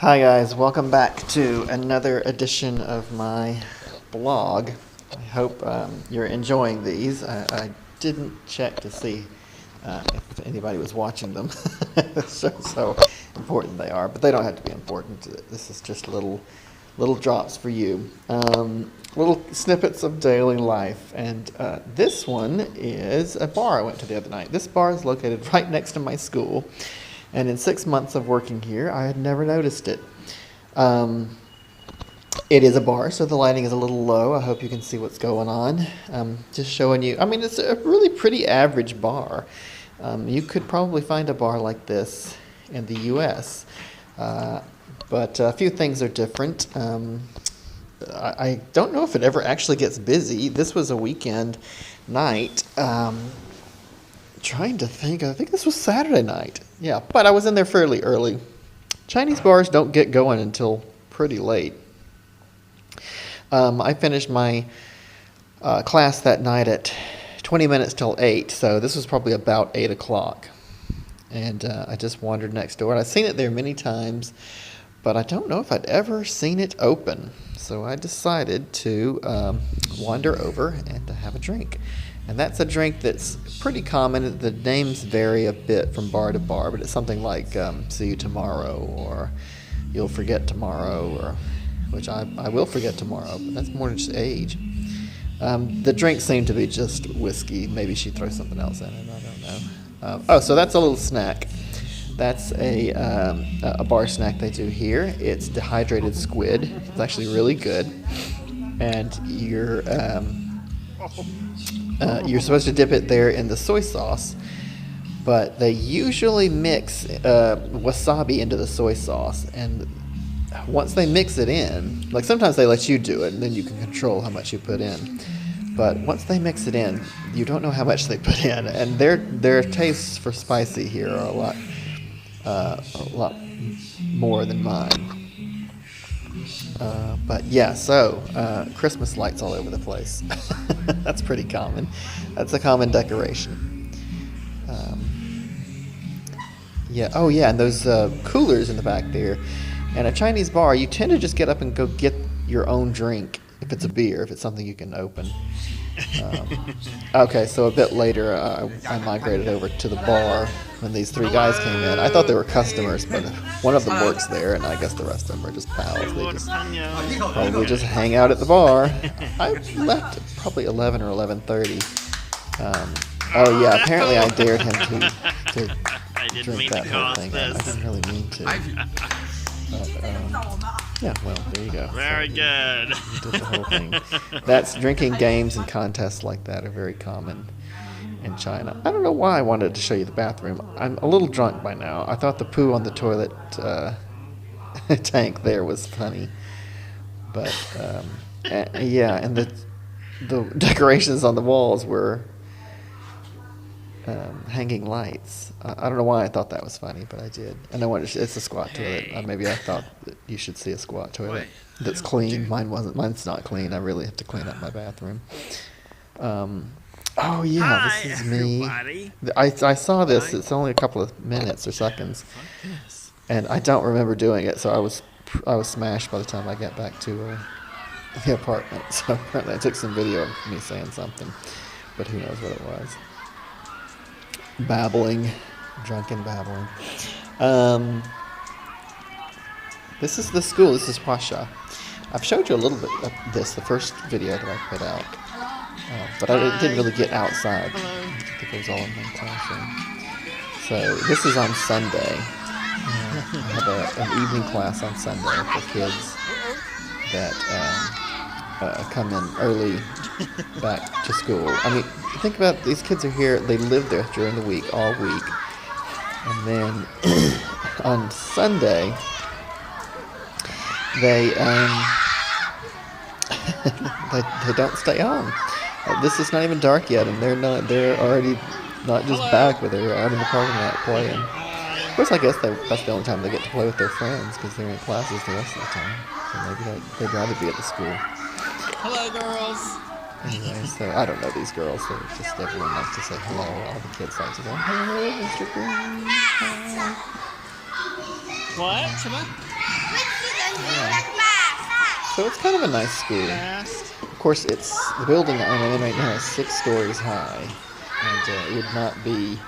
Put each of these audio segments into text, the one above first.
Hi guys, welcome back to another edition of my blog. I hope you're enjoying these. I didn't check to see if anybody was watching them. so important they are, but they don't have to be important. This is just little drops for you. Little snippets of daily life. And this one is a bar I went to the other night. This bar is located right next to my school. And in 6 months of working here, I had never noticed it. It is a bar, so the lighting is a little low. I hope you can see what's going on. Just showing you, I mean, it's a really pretty average bar. You could probably find a bar like this in the U.S., but a few things are different. I don't know if it ever actually gets busy. This was a weekend night. Trying to think, I think this was Saturday night. Yeah, but I was in there fairly early. Chinese bars don't get going until pretty late. I finished my class that night at 20 minutes till 8, so this was probably about 8 o'clock. And I just wandered next door. And I've seen it there many times, but I don't know if I'd ever seen it open. So I decided to wander over and to have a drink. And that's a drink that's pretty common. The names vary a bit from bar to bar, but it's something like see you tomorrow, or you'll forget tomorrow, or which I will forget tomorrow, but that's more than just age. The drinks seem to be just whiskey. Maybe she throws something else in it. I don't know. So that's a little snack. That's a bar snack they do here. It's dehydrated squid. It's actually really good. And you're supposed to dip it there in the soy sauce, but they usually mix wasabi into the soy sauce. And once they mix it in, like sometimes they let you do it, and then you can control how much you put in. But once they mix it in, you don't know how much they put in, and their tastes for spicy here are a lot more than mine. But yeah, so Christmas lights all over the place. That's pretty common. That's a common decoration. And those coolers in the back there. And a Chinese bar, you tend to just get up and go get your own drink if it's a beer, if it's something you can open. Okay, so a bit later, I migrated over to the bar when these three guys came in. I thought they were customers, but one of them works there, and I guess the rest of them are just pals. They just probably just hang out at the bar. I left at probably 11 or 11:30. Apparently I dared him to drink that whole thing. I didn't really mean to. There you go. Very good. Did the whole thing. That's drinking games and contests like that are very common in China. I don't know why I wanted to show you the bathroom. I'm a little drunk by now. I thought the poo on the toilet tank there was funny, but and the decorations on the walls were hanging lights. I don't know why I thought that was funny, but I did. And I wanted it's a squat toilet. Maybe I thought that you should see a squat toilet that's clean. Mine wasn't. Mine's not clean. I really have to clean up my bathroom. This is me. I saw this. It's only a couple of minutes or seconds, and I don't remember doing it. So I was smashed by the time I got back to the apartment. So apparently I took some video of me saying something, but who knows what it was. Drunken babbling. This is the school. This is Huasha. I've showed you a little bit of this, the first video that I put out, but I didn't really get outside. I think it was all in one classroom. So this is on Sunday. I have an evening class on Sunday for kids that come in early back to school. I mean, think about it, these kids are here. They live there during the week, all week, and then on Sunday they they don't stay home. This is not even dark yet, and they're already not just back, but they're out in the parking lot playing. Of course, I guess that's the only time they get to play with their friends, because they're in classes the rest of the time. So maybe they'd rather be at the school. Hello, girls. Anyway, so I don't know these girls. They're just everyone likes to say hello. All the kids like to go, hello, Mr. Green. Hi. What? So it's kind of a nice school. Fast. Of course, the building I'm in right now is 6 stories high, and it would not be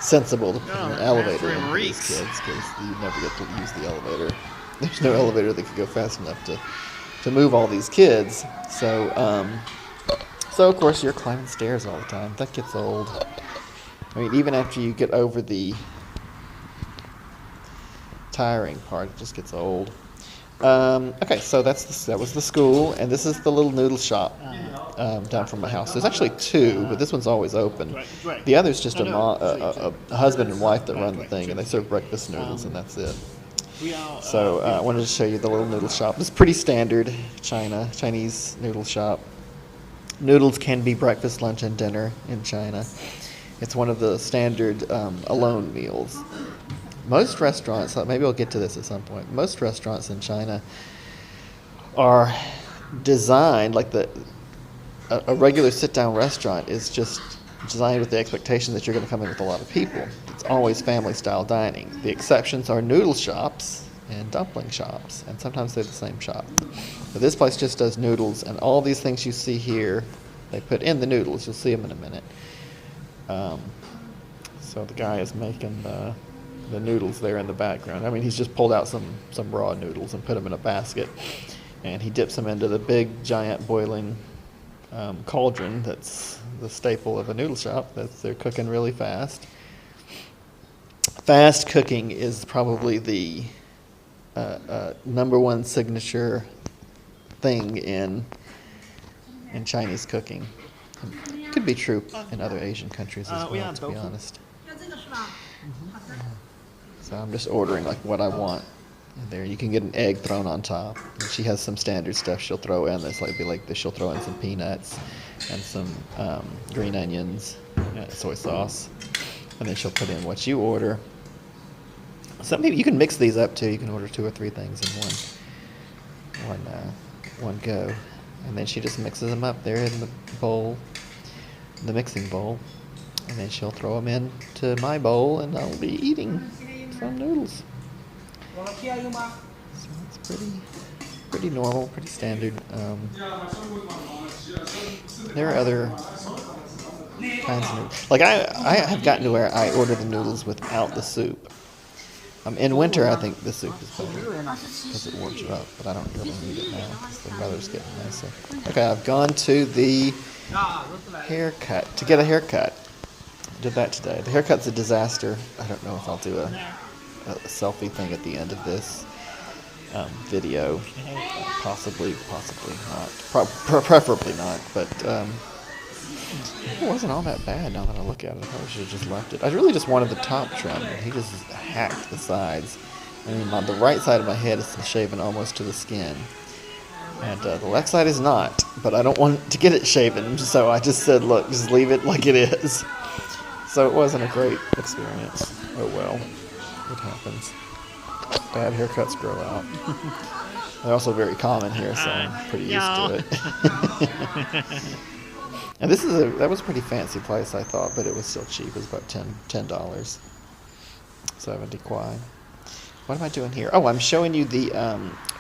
sensible to put No, an elevator bathroom in for these reeks. kids because you never get to use the elevator. There's no elevator that could go fast enough to move all these kids. So of course you're climbing stairs all the time. That gets old. I mean, even after you get over the tiring part, it just gets old. Okay, so that was the school, and this is the little noodle shop down from my house. There's actually 2, but this one's always open. The other's just a husband and wife that run the thing, and they serve breakfast noodles, and that's it. So I wanted to show you the little noodle shop. It's pretty standard Chinese noodle shop. Noodles can be breakfast, lunch, and dinner in China. It's one of the standard alone meals. Most restaurants, maybe I'll get to this at some point, most restaurants in China are designed like a regular sit-down restaurant is just designed with the expectation that you're going to come in with a lot of people. It's always family-style dining. The exceptions are noodle shops and dumpling shops, and sometimes they're the same shop. But this place just does noodles, and all these things you see here, they put in the noodles. You'll see them in a minute. So the guy is making the noodles there in the background. I mean, he's just pulled out some raw noodles and put them in a basket, and he dips them into the big, giant, boiling cauldron that's the staple of a noodle shop. They're cooking really fast. Fast cooking is probably the number one signature thing in Chinese cooking. It could be true in other Asian countries as well, to be honest. So I'm just ordering like what I want. And there you can get an egg thrown on top. And she has some standard stuff she'll throw in. That's like this. She'll throw in some peanuts and some green onions, soy sauce, and then she'll put in what you order. Some people you can mix these up too. You can order 2 or 3 things in one go, and then she just mixes them up there in the bowl, the mixing bowl, and then she'll throw them into my bowl, and I'll be eating some noodles. So it's pretty normal, pretty standard. There are other kinds of noodles. Like I have gotten to where I order the noodles without the soup. In winter, I think the soup is better because it warms you up, but I don't really need it now because the weather's getting nicer. Okay, I've gone to the haircut to get a haircut. Did that today. The haircut's a disaster. I don't know if I'll do a selfie thing at the end of this video. Possibly not. Preferably not, but it wasn't all that bad now that I look at it. I probably should have just left it. I really just wanted the top trim, and he just hacked the sides. I mean, on the right side of my head is shaven almost to the skin, and the left side is not, but I don't want to get it shaven, so I just said, look, just leave it like it is. So it wasn't a great experience. Oh well, it happens. Bad haircuts grow out. They're also very common here, so I'm pretty used to it. And that was a pretty fancy place, I thought, but it was still cheap. It was about $10. 70 kwai. What am I doing here? Oh, I'm showing you the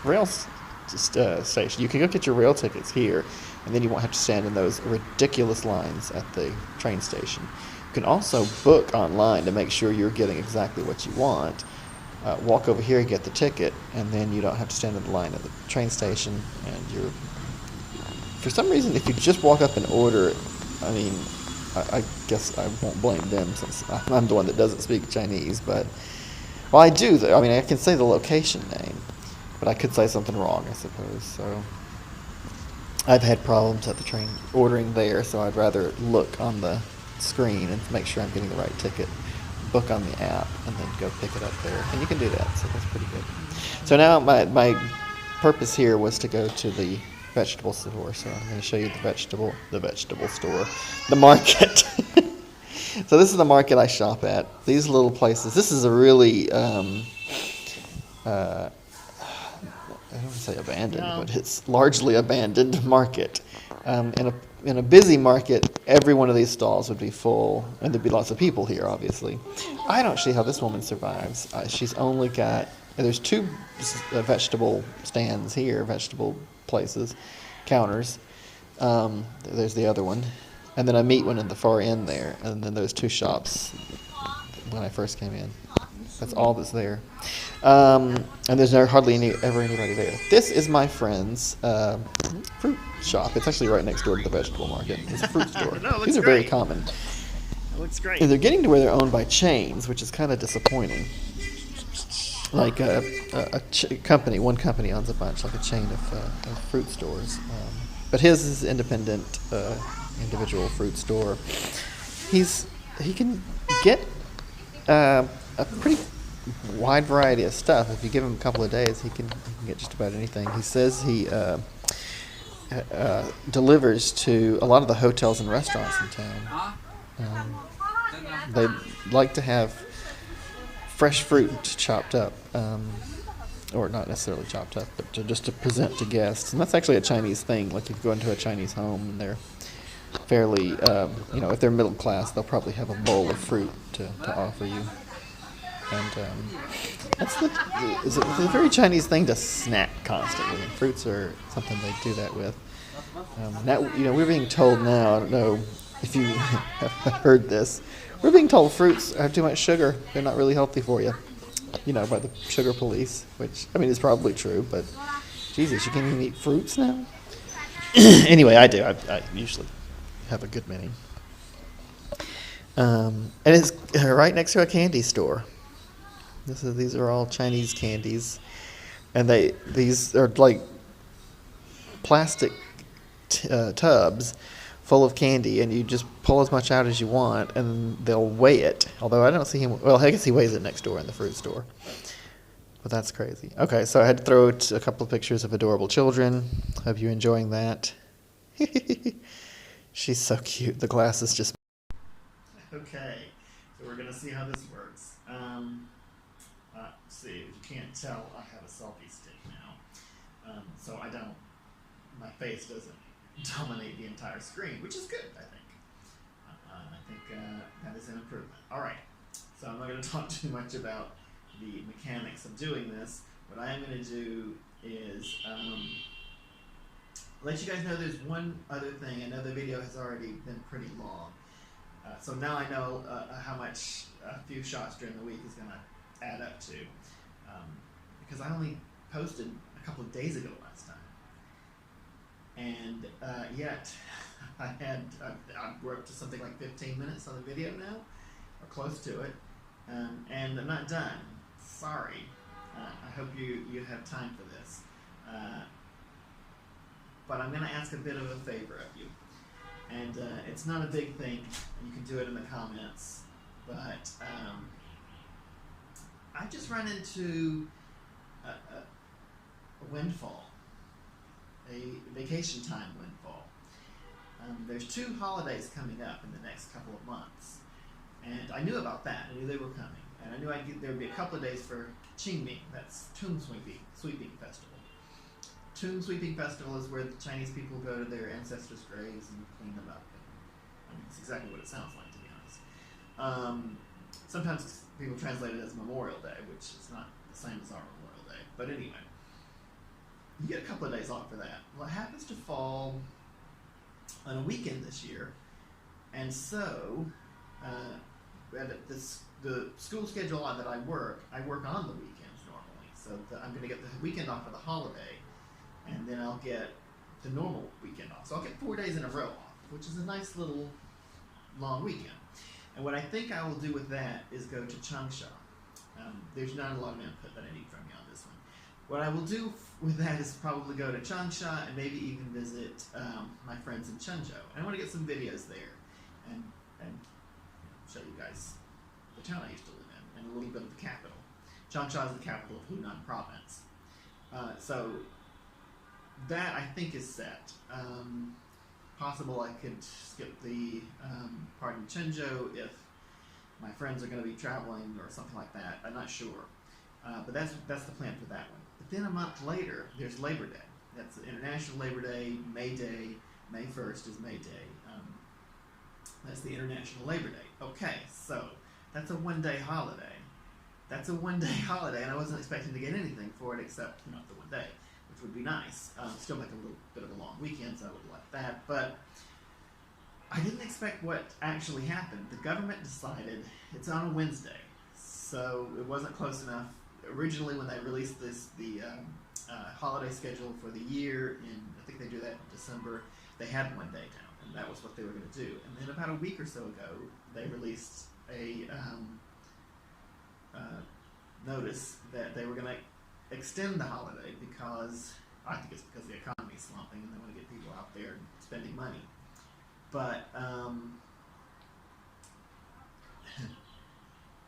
rail station. You can go get your rail tickets here, and then you won't have to stand in those ridiculous lines at the train station. You can also book online to make sure you're getting exactly what you want. Walk over here, get the ticket, and then you don't have to stand in the line at the train station. And for some reason, if you just walk up and order, I mean, I guess I won't blame them since I'm the one that doesn't speak Chinese. But well, I do. I mean, I can say the location name, but I could say something wrong, I suppose. So I've had problems at the train ordering there, so I'd rather look on the screen and make sure I'm getting the right ticket, book on the app, and then go pick it up there. And you can do that, so that's pretty good. So now my purpose here was to go to the vegetable store, so I'm going to show you the vegetable store, the market. So this is the market I shop at. These little places. This is a really I don't want to say abandoned, but it's largely abandoned market. In a busy market, every one of these stalls would be full, and there'd be lots of people here, obviously. I don't see how this woman survives. She's only got And there's two vegetable stands here, vegetable places, counters. There's the other one. And then a meat one at the far end there. And then those two shops when I first came in. That's all that's there. And there's hardly ever anybody there. This is my friend's fruit shop. It's actually right next door to the vegetable market. It's a fruit store. No, it looks These are very great. common. It looks great. And they're getting to where they're owned by chains, which is kind of disappointing. Like company, one company owns a bunch, like a chain of fruit stores. But his is independent, individual fruit store. He can get a pretty wide variety of stuff. If you give him a couple of days, he can get just about anything. He says he delivers to a lot of the hotels and restaurants in town. They like to have fresh fruit chopped up, or not necessarily chopped up, but just to present to guests. And that's actually a Chinese thing. Like, if you go into a Chinese home and they're fairly, if they're middle class, they'll probably have a bowl of fruit to offer you. And it's a very Chinese thing to snack constantly. And fruits are something they do that with. Now, we're being told now, I don't know if you have heard this, we're being told fruits have too much sugar. They're not really healthy for you, by the sugar police, which, is probably true, but Jesus, you can't even eat fruits now? Anyway, I do. I usually have a good many. And it's right next to a candy store. These are all Chinese candies, and these are like plastic tubs full of candy, and you just pull as much out as you want, and they'll weigh it. Although I don't see him. Well, I guess he weighs it next door in the fruit store. But that's crazy. Okay, so I had to throw out a couple of pictures of adorable children. Hope you're enjoying that. She's so cute. The glass is just. Okay, so we're gonna see how this works. See, if you can't tell, I have a selfie stick now, so my face doesn't dominate the entire screen, which is good, I think. I think that is an improvement. All right, so I'm not going to talk too much about the mechanics of doing this. What I am going to do is let you guys know there's one other thing. I know the video has already been pretty long, so now I know how much a few shots during the week is going to add up to, because I only posted a couple of days ago last time, and yet I we're up to something like 15 minutes on the video now, or close to it, and I'm not done. Sorry. I hope you have time for this, but I'm going to ask a bit of a favor of you, and it's not a big thing. You can do it in the comments, but I just run into a windfall, a vacation time windfall. There's 2 holidays coming up in the next couple of months, and I knew about that. I knew they were coming, and I knew there would be a couple of days for Qingming, that's Tomb Sweeping Festival. Tomb Sweeping Festival is where the Chinese people go to their ancestors' graves and clean them up. It's exactly what it sounds like, to be honest. Sometimes people translate it as Memorial Day, which is not the same as our Memorial Day. But anyway, you get a couple of days off for that. Well, it happens to fall on a weekend this year, and so the school schedule that I work on the weekends normally. So I'm going to get the weekend off for the holiday, and then I'll get the normal weekend off. So I'll get 4 days in a row off, which is a nice little long weekend. And what I think I will do with that is go to Changsha. There's not a lot of input that I need from you on this one. What I will do with that is probably go to Changsha and maybe even visit my friends in Chenzhou. And I want to get some videos there and show you guys the town I used to live in and a little bit of the capital. Changsha is the capital of Hunan province. So that I think is set. Possible I could skip the part in Chenzhou if my friends are going to be traveling or something like that. I'm not sure. But that's the plan for that one. But then a month later, there's Labor Day. That's International Labor Day, May Day. May 1st is May Day. That's the International Labor Day. Okay, so that's a one-day holiday. that's a one-day holiday, and I wasn't expecting to get anything for it except the one day, which would be nice. Still make a little bit of a long weekend, so I would like that. But I didn't expect what actually happened. The government decided it's on a Wednesday, so it wasn't close enough. Originally, when they released the holiday schedule for the year, in I think they do that in December, they had one day down, and that was what they were going to do. And then about a week or so ago, they released a notice that they were going to extend the holiday because I think it's because the economy is slumping and they want to get people out there spending money. But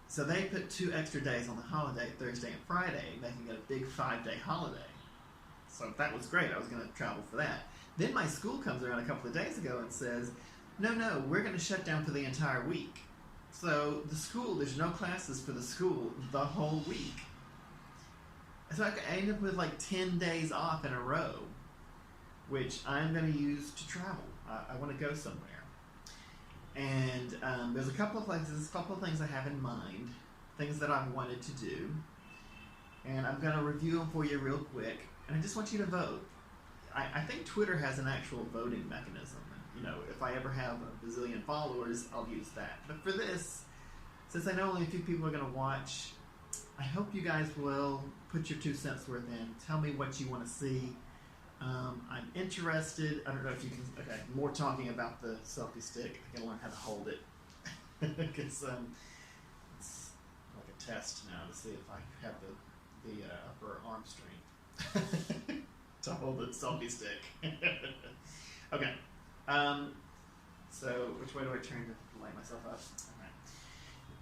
so they put 2 extra days on the holiday, Thursday and Friday, making it a big 5-day holiday. So that was great. I was going to travel for that. Then my school comes around a couple of days ago and says, no, we're going to shut down for the entire week. So the school, there's no classes for the school the whole week. So I ended up with like 10 days off in a row, which I'm going to use to travel. I want to go somewhere. And there's a couple of things I have in mind, things that I've wanted to do. And I'm going to review them for you real quick. And I just want you to vote. I think Twitter has an actual voting mechanism. You know, if I ever have a bazillion followers, I'll use that. But for this, since I know only a few people are going to watch, I hope you guys will put your 2 cents worth in. Tell me what you want to see. I'm interested. I don't know if you can. Okay, more talking about the selfie stick. I gotta learn how to hold it. Because it's like a test now to see if I have the upper arm strength to hold the selfie stick. Okay. So which way do I turn to light myself up?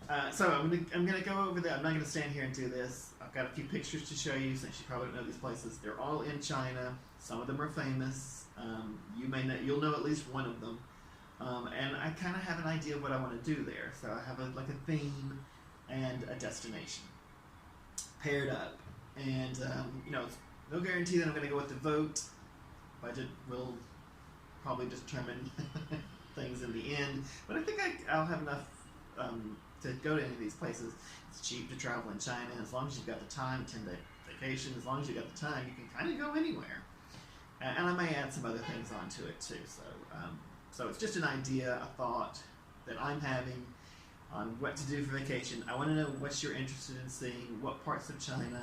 Okay. So I'm gonna go over that. I'm not gonna stand here and do this. I've got a few pictures to show you since you probably don't know these places. They're all in China. Some of them are famous. You'll know at least one of them. And I kind of have an idea of what I want to do there. So I have a theme and a destination paired up. And it's no guarantee that I'm going to go with the vote. Budget will probably determine things in the end. But I think I'll have enough to go to any of these places. It's cheap to travel in China. As long as you've got the time, 10-day vacation, as long as you've got the time, you can kind of go anywhere. And I may add some other things onto it too. So it's just an idea, a thought that I'm having on what to do for vacation. I want to know what you're interested in seeing, what parts of China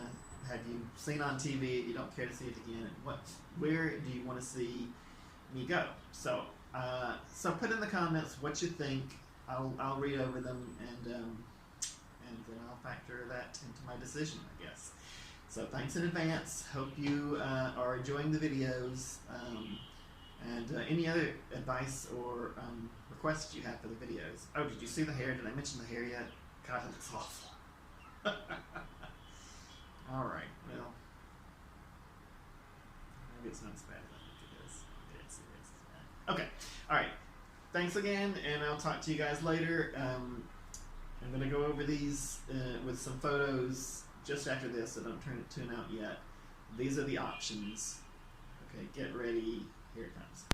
have you seen on TV, you don't care to see it again, and where do you want to see me go? So put in the comments what you think. I'll read over them and then I'll factor that into my decision, I guess. So thanks in advance. Hope you are enjoying the videos. And any other advice or requests you have for the videos. Oh, did you see the hair? Did I mention the hair yet? God, it looks awful. Alright, well. Maybe it's not as bad as I think it is. Okay, alright. Thanks again, and I'll talk to you guys later. I'm going to go over these with some photos just after this, so don't tune out yet. These are the options. Okay, get ready. Here it comes.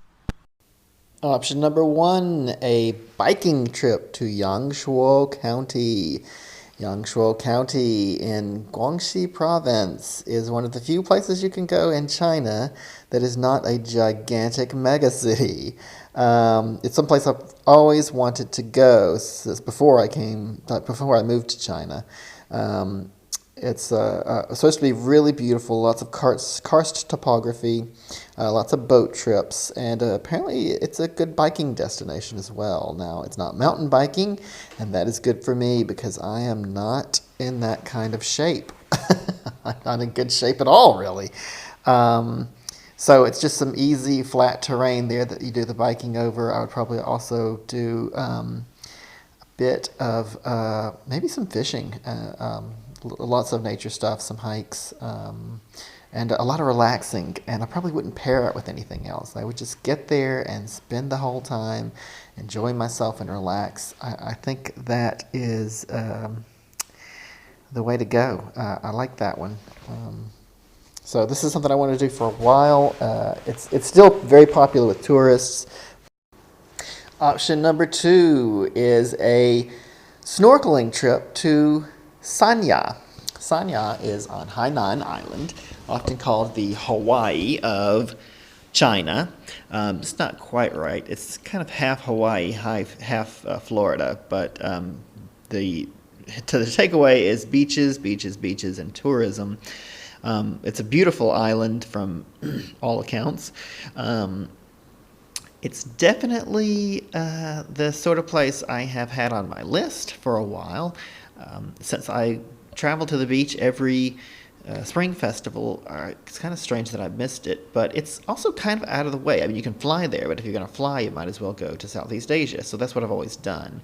Option number 1, a biking trip to Yangshuo County. Yangshuo County in Guangxi Province is one of the few places you can go in China that is not a gigantic megacity. It's someplace I've always wanted to go since before I moved to China. It's supposed to be really beautiful, lots of karst topography, lots of boat trips, and apparently it's a good biking destination as well. Now, it's not mountain biking, and that is good for me because I am not in that kind of shape. I'm not in good shape at all, really. So it's just some easy, flat terrain there that you do the biking over. I would probably also do a bit of maybe some fishing. Lots of nature stuff, some hikes, and a lot of relaxing. And I probably wouldn't pair it with anything else. I would just get there and spend the whole time, enjoy myself and relax. I think that is the way to go. I like that one. So this is something I want to do for a while. It's still very popular with tourists. Option number 2 is a snorkeling trip to Sanya. Sanya is on Hainan Island, often called the Hawaii of China. It's not quite right. It's kind of half Hawaii, half Florida, but the the takeaway is beaches, beaches, beaches, and tourism. It's a beautiful island from all accounts. It's definitely the sort of place I have had on my list for a while. Since I travel to the beach every spring festival, it's kind of strange that I missed it, but it's also kind of out of the way. I mean, you can fly there, but if you're going to fly, you might as well go to Southeast Asia. So that's what I've always done.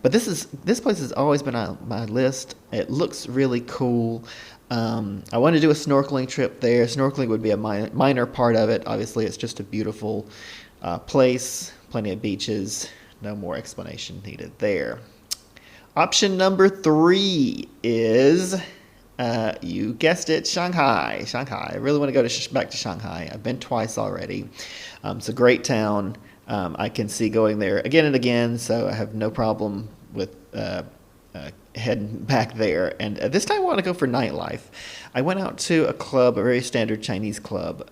But this place has always been on my list. It looks really cool. I want to do a snorkeling trip there. Snorkeling would be a minor part of it. Obviously, it's just a beautiful place, plenty of beaches. No more explanation needed there. Option number 3 is, you guessed it, Shanghai. Shanghai. I really want to go back to Shanghai. I've been twice already. It's a great town. I can see going there again and again, so I have no problem with heading back there. And this time I want to go for nightlife. I went out to a club, a very standard Chinese club,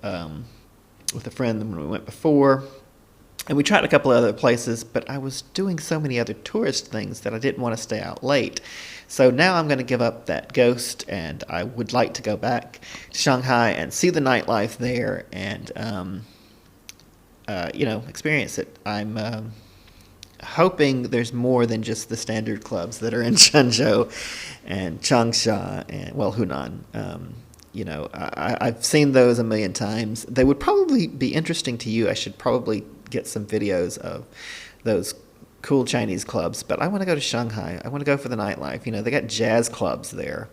with a friend when we went before. And we tried a couple of other places, but I was doing so many other tourist things that I didn't want to stay out late. So now I'm going to give up that ghost, and I would like to go back to Shanghai and see the nightlife there and, experience it. I'm hoping there's more than just the standard clubs that are in Zhengzhou and Changsha and, Hunan. I've seen those a million times. They would probably be interesting to you. I should probably get some videos of those cool Chinese clubs, but I want to go to Shanghai. I want to go for the nightlife. They got jazz clubs there.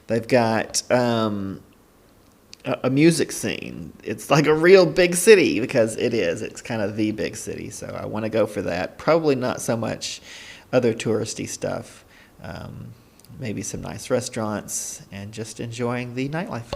They've got a music scene. It's like a real big city because it is. It's kind of the big city, so I want to go for that. Probably not so much other touristy stuff. Maybe some nice restaurants and just enjoying the nightlife.